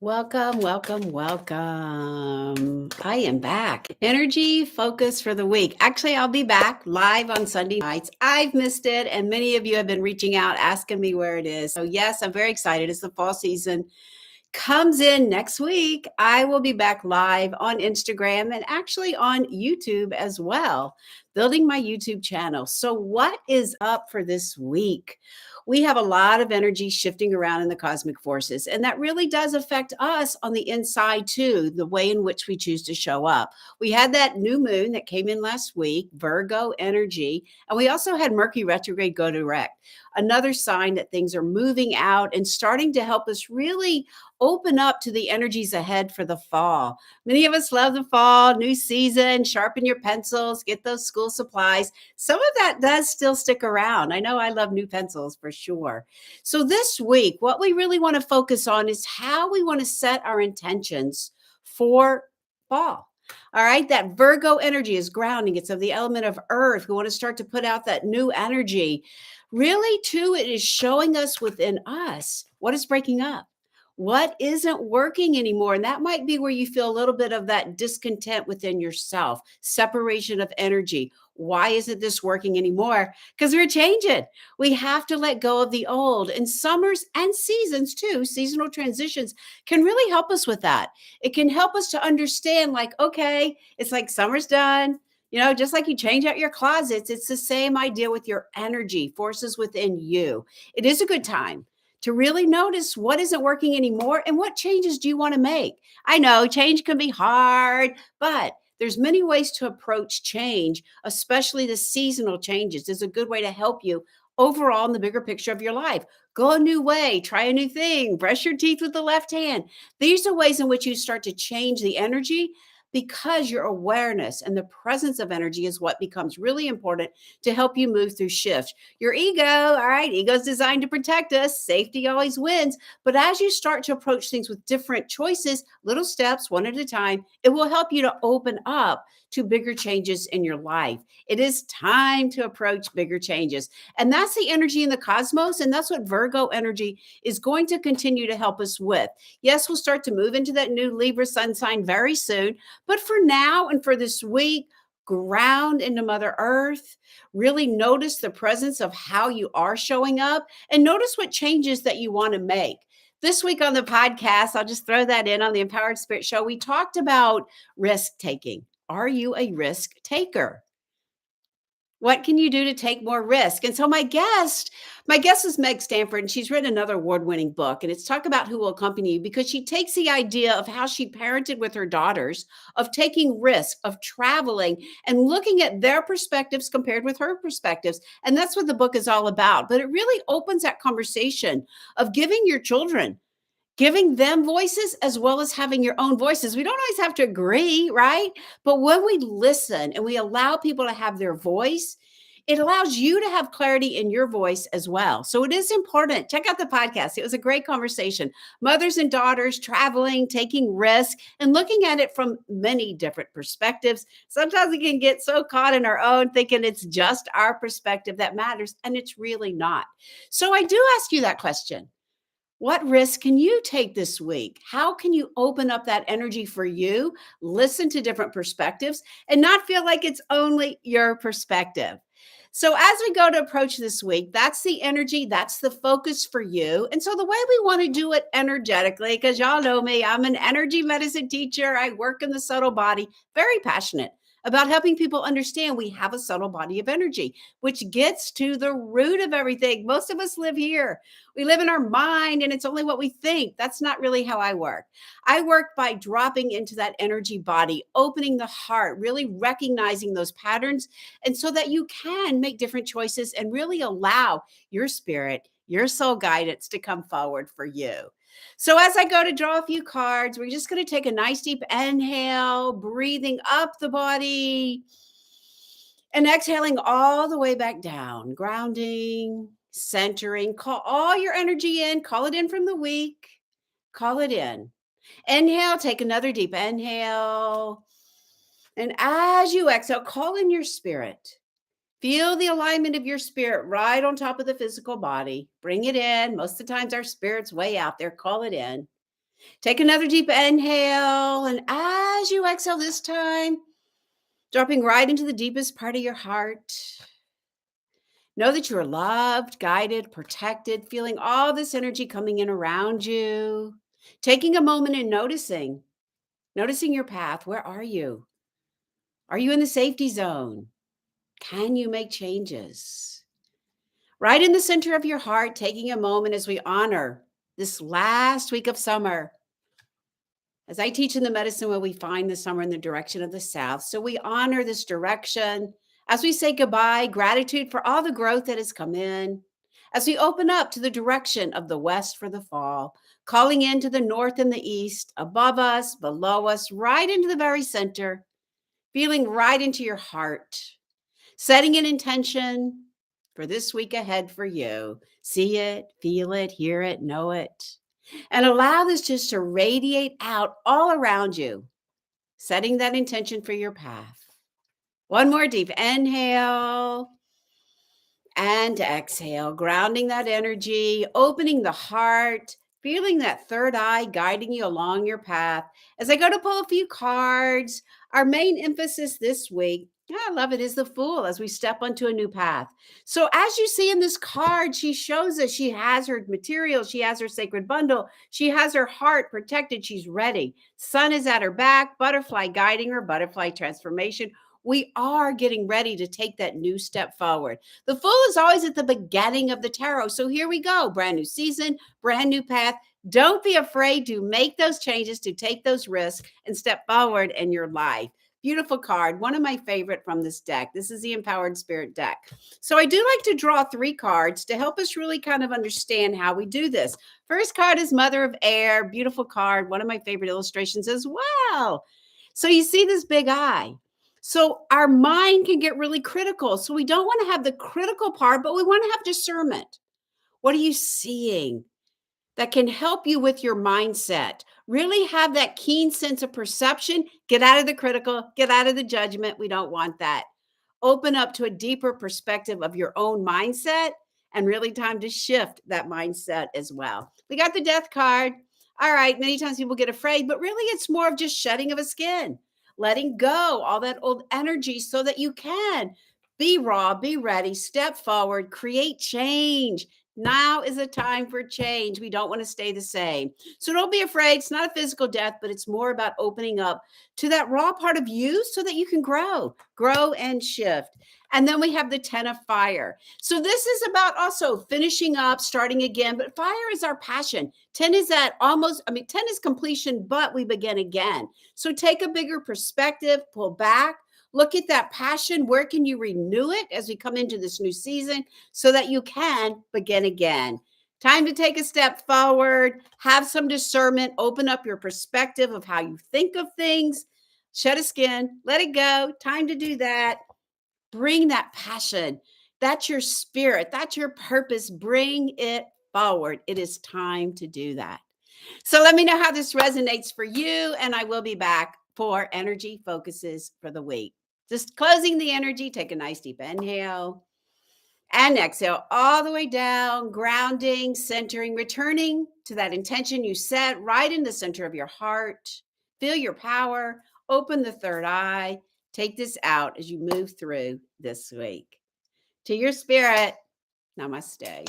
Welcome, welcome, welcome. I am back. Energy focus for the week. Actually, I'll be back live on Sunday nights. I've missed it, and many of you have been reaching out asking me where it is. So, yes, I'm very excited. It's the fall season comes in next week. I will be back live on Instagram and actually on YouTube as well, building my YouTube channel. So, what is up for this week? We have a lot of energy shifting around in the cosmic forces, and that really does affect us on the inside too, the way in which we choose to show up. We had that new moon that came in last week, Virgo energy, and we also had Mercury retrograde go direct. Another sign that things are moving out and starting to help us really open up to the energies ahead for the fall. Many of us love the fall, new season, sharpen your pencils, get those school supplies. Some of that does still stick around. I know I love new pencils for sure. So, this week, what we really want to focus on is how we want to set our intentions for fall. All right, that Virgo energy is grounding. It's of the element of earth. We want to start to put out that new energy. Really, too, it is showing us within us what is breaking up, what isn't working anymore. And that might be where you feel a little bit of that discontent within yourself, separation of energy. Why isn't this working anymore? Because we're changing. We have to let go of the old. And summers and seasons, too, seasonal transitions can really help us with that. It can help us to understand, like, okay, it's like summer's done. Just like you change out your closets, it's the same idea with your energy, forces within you. It is a good time to really notice what isn't working anymore and what changes do you want to make. I know change can be hard, but there's many ways to approach change, especially the seasonal changes. Is a good way to help you overall in the bigger picture of your life. Go a new way, try a new thing, brush your teeth with the left hand. These are ways in which you start to change the energy because your awareness and the presence of energy is what becomes really important to help you move through shifts. Your ego, all right, ego's designed to protect us. Safety always wins. But as you start to approach things with different choices, little steps, one at a time, it will help you to open up to bigger changes in your life. It is time to approach bigger changes. And that's the energy in the cosmos. And that's what Virgo energy is going to continue to help us with. Yes, we'll start to move into that new Libra sun sign very soon. But for now and for this week, ground into Mother Earth, really notice the presence of how you are showing up and notice what changes that you want to make. This week on the podcast, I'll just throw that in on the Empowered Spirit Show. We talked about risk taking. Are you a risk taker? What can you do to take more risk? And so my guest is Meg Stanford, and she's written another award-winning book, and it's talk about who will accompany you because she takes the idea of how she parented with her daughters, of taking risk, of traveling, and looking at their perspectives compared with her perspectives. And that's what the book is all about. But it really opens that conversation of giving them voices as well as having your own voices. We don't always have to agree, right? But when we listen and we allow people to have their voice, it allows you to have clarity in your voice as well. So it is important. Check out the podcast. It was a great conversation. Mothers and daughters traveling, taking risk, and looking at it from many different perspectives. Sometimes we can get so caught in our own thinking it's just our perspective that matters, and it's really not. So I do ask you that question. What risk can you take this week? How can you open up that energy for you, listen to different perspectives, and not feel like it's only your perspective? So, as we go to approach this week, that's the energy, that's the focus for you. And so, the way we want to do it energetically, because y'all know me, I'm an energy medicine teacher, I work in the subtle body, very passionate about helping people understand we have a subtle body of energy, which gets to the root of everything. Most of us live here. We live in our mind and it's only what we think. That's not really how I work. I work by dropping into that energy body, opening the heart, really recognizing those patterns. And so that you can make different choices and really allow your spirit, your soul guidance to come forward for you. So, as I go to draw a few cards, we're just going to take a nice deep inhale, breathing up the body and exhaling all the way back down, grounding, centering. Call all your energy in, call it in from the week, call it in. Inhale, take another deep inhale. And as you exhale, call in your spirit. Feel the alignment of your spirit right on top of the physical body. Bring it in. Most of the times our spirit's way out there. Call it in. Take another deep inhale. And as you exhale this time, dropping right into the deepest part of your heart. Know that you're loved, guided, protected, feeling all this energy coming in around you. Taking a moment and noticing your path. Where are you? Are you in the safety zone? Can you make changes? Right in the center of your heart, taking a moment as we honor this last week of summer. As I teach in the medicine where we find the summer in the direction of the south. So we honor this direction as we say goodbye, gratitude for all the growth that has come in. As we open up to the direction of the west for the fall, calling into the north and the east, above us, below us, right into the very center, feeling right into your heart, setting an intention for this week ahead for you. See it, feel it, hear it, know it. And allow this just to radiate out all around you, setting that intention for your path. One more deep inhale and exhale, grounding that energy, opening the heart, feeling that third eye guiding you along your path. As I go to pull a few cards, our main emphasis this week, I love it, is the Fool as we step onto a new path. So, as you see in this card, she shows us she has her material, she has her sacred bundle, she has her heart protected, she's ready. Sun is at her back, butterfly guiding her, butterfly transformation. We are getting ready to take that new step forward. The Fool is always at the beginning of the tarot. So here we go. Brand new season, brand new path. Don't be afraid to make those changes, to take those risks and step forward in your life. Beautiful card. One of my favorite from this deck. This is the Empowered Spirit deck. So I do like to draw 3 cards to help us really kind of understand how we do this. First card is Mother of Air. Beautiful card. One of my favorite illustrations as well. So you see this big eye. So our mind can get really critical. So we don't want to have the critical part, but we want to have discernment. What are you seeing that can help you with your mindset? Really have that keen sense of perception. Get out of the critical, get out of the judgment. We don't want that. Open up to a deeper perspective of your own mindset and really time to shift that mindset as well. We got the Death card. All right, many times people get afraid, but really it's more of just shedding of a skin, letting go all that old energy so that you can be raw, be ready, step forward, create change. Now is a time for change. We don't want to stay the same. So don't be afraid. It's not a physical death, but it's more about opening up to that raw part of you so that you can grow and shift. And then we have the 10 of fire. So this is about also finishing up, starting again, but fire is our passion. 10 is that 10 is completion, but we begin again. So take a bigger perspective, pull back, look at that passion. Where can you renew it as we come into this new season so that you can begin again? Time to take a step forward, have some discernment, open up your perspective of how you think of things, shed a skin, let it go. Time to do that. Bring that passion. That's your spirit. That's your purpose. Bring it forward. It is time to do that. So let me know how this resonates for you, and I will be back for energy focuses for the week. Just closing the energy, take a nice deep inhale and exhale all the way down, grounding, centering, returning to that intention you set right in the center of your heart. Feel your power, open the third eye, take this out as you move through this week. To your spirit, namaste.